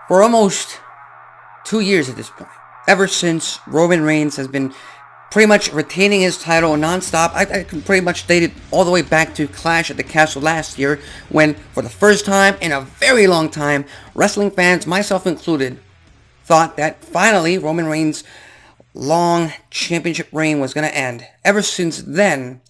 For almost 2 years at this point, ever since Roman Reigns has been pretty much retaining his title nonstop. I can pretty much date it all the way back to Clash at the Castle last year, when for the first time in a very long time, wrestling fans, myself included, thought that finally Roman Reigns' long championship reign was going to end. Ever since then,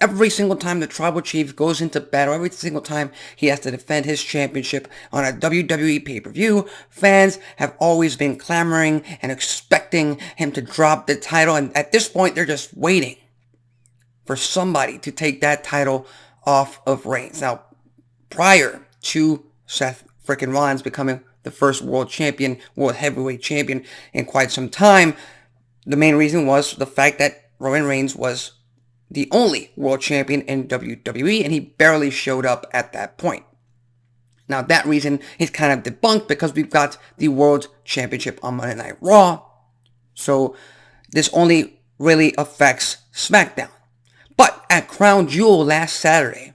every single time the Tribal Chief goes into battle, every single time he has to defend his championship on a WWE pay-per-view, fans have always been clamoring and expecting him to drop the title. And at this point, they're just waiting for somebody to take that title off of Reigns. Now, prior to Seth freaking Rollins becoming the first world heavyweight champion in quite some time, the main reason was the fact that Roman Reigns was the only world champion in WWE, and he barely showed up at that point. Now, that reason is kind of debunked because we've got the World Championship on Monday Night Raw, so this only really affects SmackDown. But at Crown Jewel last Saturday,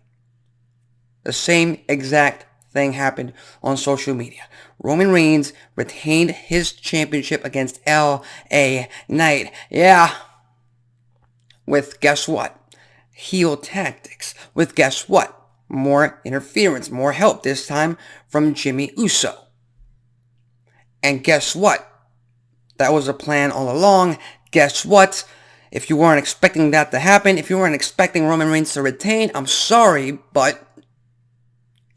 the same exact thing happened on social media. Roman Reigns retained his championship against LA Knight. Yeah. With, guess what? Heel tactics. With, guess what? More interference, more help, this time from Jimmy Uso. And guess what? That was a plan all along. Guess what? If you weren't expecting that to happen, if you weren't expecting Roman Reigns to retain, I'm sorry, but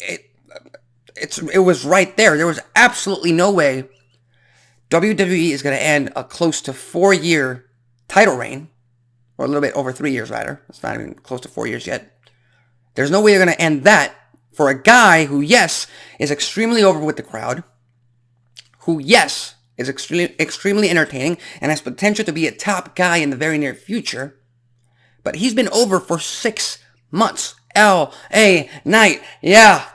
it was right there. There was absolutely no way WWE is going to end a close to 4-year title reign, or a little bit over 3 years, rather. It's not even close to 4 years yet. There's no way they're going to end that for a guy who, yes, is extremely over with the crowd, who, yes, is extremely entertaining, and has potential to be a top guy in the very near future, but he's been over for 6 months. L.A. Knight, yeah,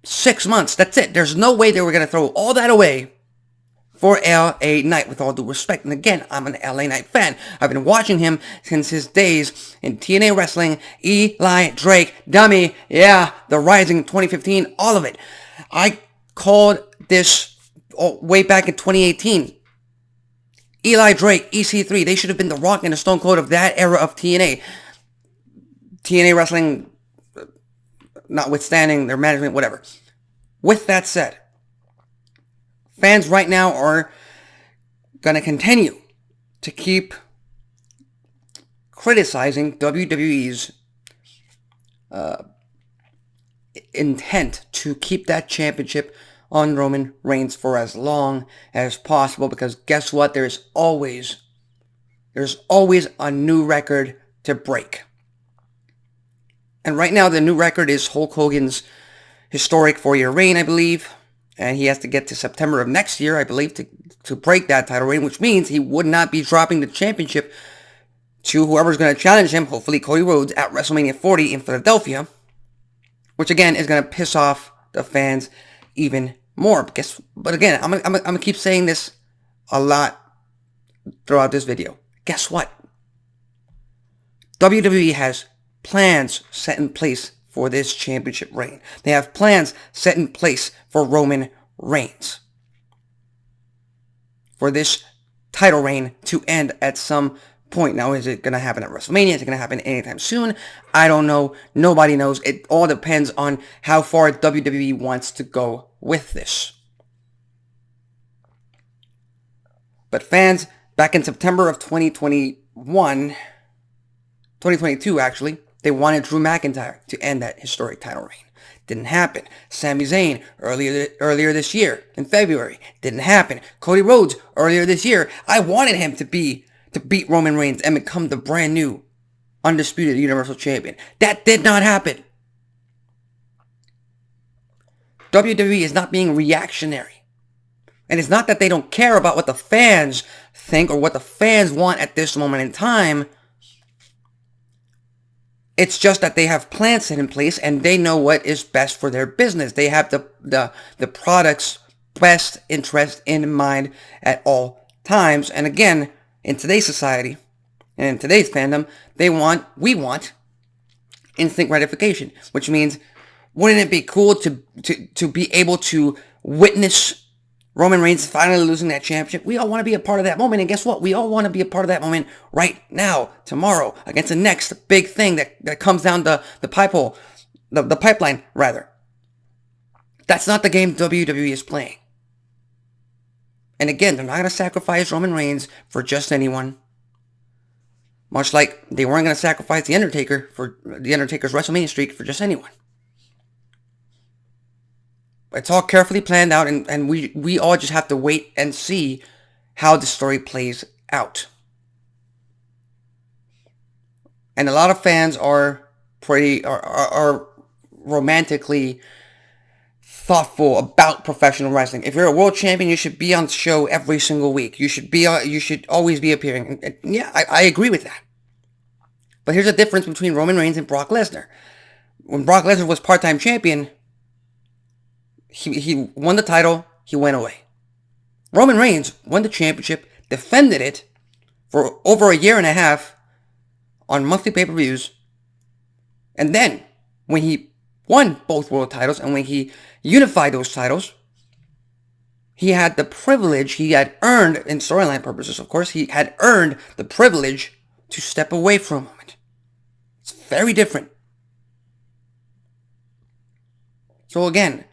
6 months, that's it. There's no way they were going to throw all that away for LA Knight, with all due respect. And again, I'm an LA Knight fan. I've been watching him since his days in TNA Wrestling, Eli Drake, Dummy, yeah, The Rising 2015, all of it. I called this way back in 2018. Eli Drake, EC3, they should have been the Rock and the Stone Cold of that era of TNA. TNA Wrestling, notwithstanding their management, whatever. With that said, fans right now are going to continue to keep criticizing WWE's intent to keep that championship on Roman Reigns for as long as possible, because guess what? There's always a new record to break. And right now the new record is Hulk Hogan's historic 4-year reign, I believe. And he has to get to September of next year, I believe, to break that title reign, which means he would not be dropping the championship to whoever's going to challenge him, hopefully Cody Rhodes, at WrestleMania 40 in Philadelphia, which again is going to piss off the fans even more. But again, I'm going to keep saying this a lot throughout this video. Guess what? WWE has plans set in place for this championship reign. They have plans set in place for Roman Reigns, for this title reign to end at some point. Now, is it going to happen at WrestleMania? Is it going to happen anytime soon? I don't know. Nobody knows. It all depends on how far WWE wants to go with this. But fans, back in September of 2022 actually, they wanted Drew McIntyre to end that historic title reign. Didn't happen. Sami Zayn earlier this year in February. Didn't happen. Cody Rhodes earlier this year. I wanted him to beat Roman Reigns and become the brand new undisputed Universal Champion. That did not happen. WWE is not being reactionary. And it's not that they don't care about what the fans think or what the fans want at this moment in time. It's just that they have plans set in place and they know what is best for their business. They have the product's best interest in mind at all times. And again, in today's society and in today's fandom, we want instant gratification, which means, wouldn't it be cool to be able to witness Roman Reigns finally losing that championship. We all want to be a part of that moment. And guess what? We all want to be a part of that moment right now, tomorrow, against the next big thing that comes down the pipeline, rather. That's not the game WWE is playing. And again, they're not going to sacrifice Roman Reigns for just anyone. Much like they weren't going to sacrifice The Undertaker for The Undertaker's WrestleMania streak for just anyone. It's all carefully planned out, and we all just have to wait and see how the story plays out. And a lot of fans are romantically thoughtful about professional wrestling. If you're a world champion, you should be on the show every single week. You should always be appearing. And yeah, I agree with that. But here's the difference between Roman Reigns and Brock Lesnar. When Brock Lesnar was part-time champion, he won the title, he went away. Roman Reigns won the championship, defended it for over a year and a half on monthly pay-per-views, and then when he won both world titles and when he unified those titles, he had the privilege, he had earned, in storyline purposes of course, he had earned the privilege to step away for a moment. It's very different. So again,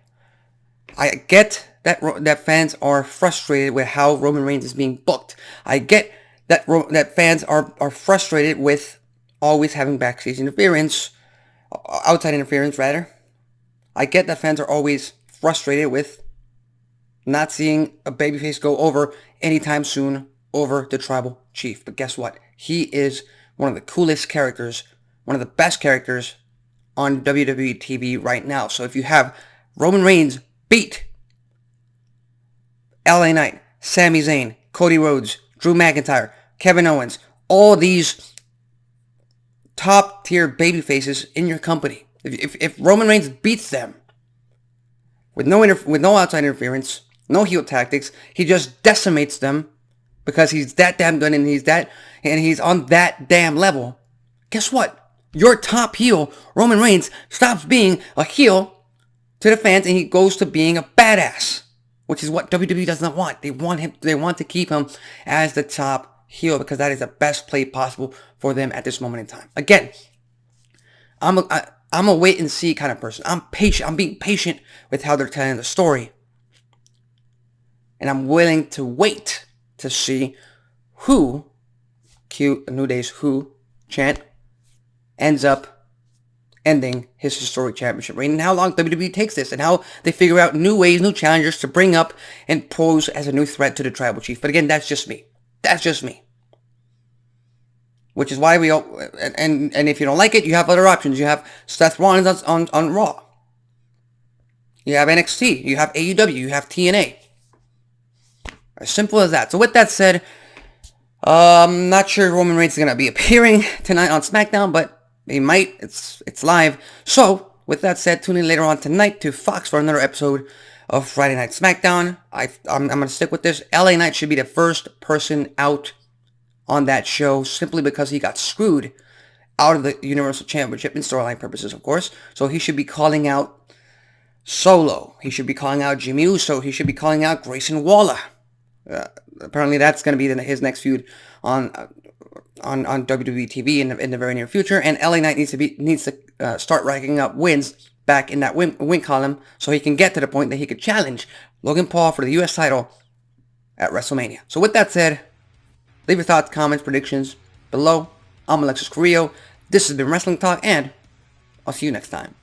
I get that fans are frustrated with how Roman Reigns is being booked. I get that fans are frustrated with always having backstage interference, outside interference rather. I get that fans are always frustrated with not seeing a babyface go over anytime soon over the tribal chief. But guess what? He is one of the coolest characters, one of the best characters on WWE TV right now. So if you have Roman Reigns beat LA Knight, Sami Zayn, Cody Rhodes, Drew McIntyre, Kevin Owens, all these top tier babyfaces in your company. If Roman Reigns beats them with no outside interference, no heel tactics, he just decimates them because he's that damn good and he's on that damn level. Guess what? Your top heel, Roman Reigns, stops being a heel to the fans and he goes to being a badass, which is what WWE does not want. They want to keep him as the top heel because that is the best play possible for them at this moment in time. Again, I'm a wait and see kind of person. I'm patient. I'm being patient with how they're telling the story. And I'm willing to wait to see who, cue New Day's who chant, ends up ending his historic championship reign, and how long WWE takes this, and how they figure out new ways, new challengers to bring up and pose as a new threat to the tribal chief. But again, that's just me. That's just me. Which is why we all, and if you don't like it, you have other options. You have Seth Rollins on Raw. You have NXT. You have AEW. You have TNA. As simple as that. So with that said, I'm not sure Roman Reigns is going to be appearing tonight on SmackDown, but he might. It's live. So with that said, tune in later on tonight to Fox for another episode of Friday Night SmackDown. I'm going to stick with this. LA Knight should be the first person out on that show simply because he got screwed out of the Universal Championship in storyline purposes, of course. So he should be calling out Solo. He should be calling out Jimmy Uso. He should be calling out Grayson Waller. Apparently that's going to be his next feud on WWE TV in the very near future. And LA Knight needs to start racking up wins back in that win column so he can get to the point that he could challenge Logan Paul for the US title at WrestleMania. So with that said, leave your thoughts, comments, predictions below. I'm Alexis Carrillo. This has been Wrestling Talk, and I'll see you next time.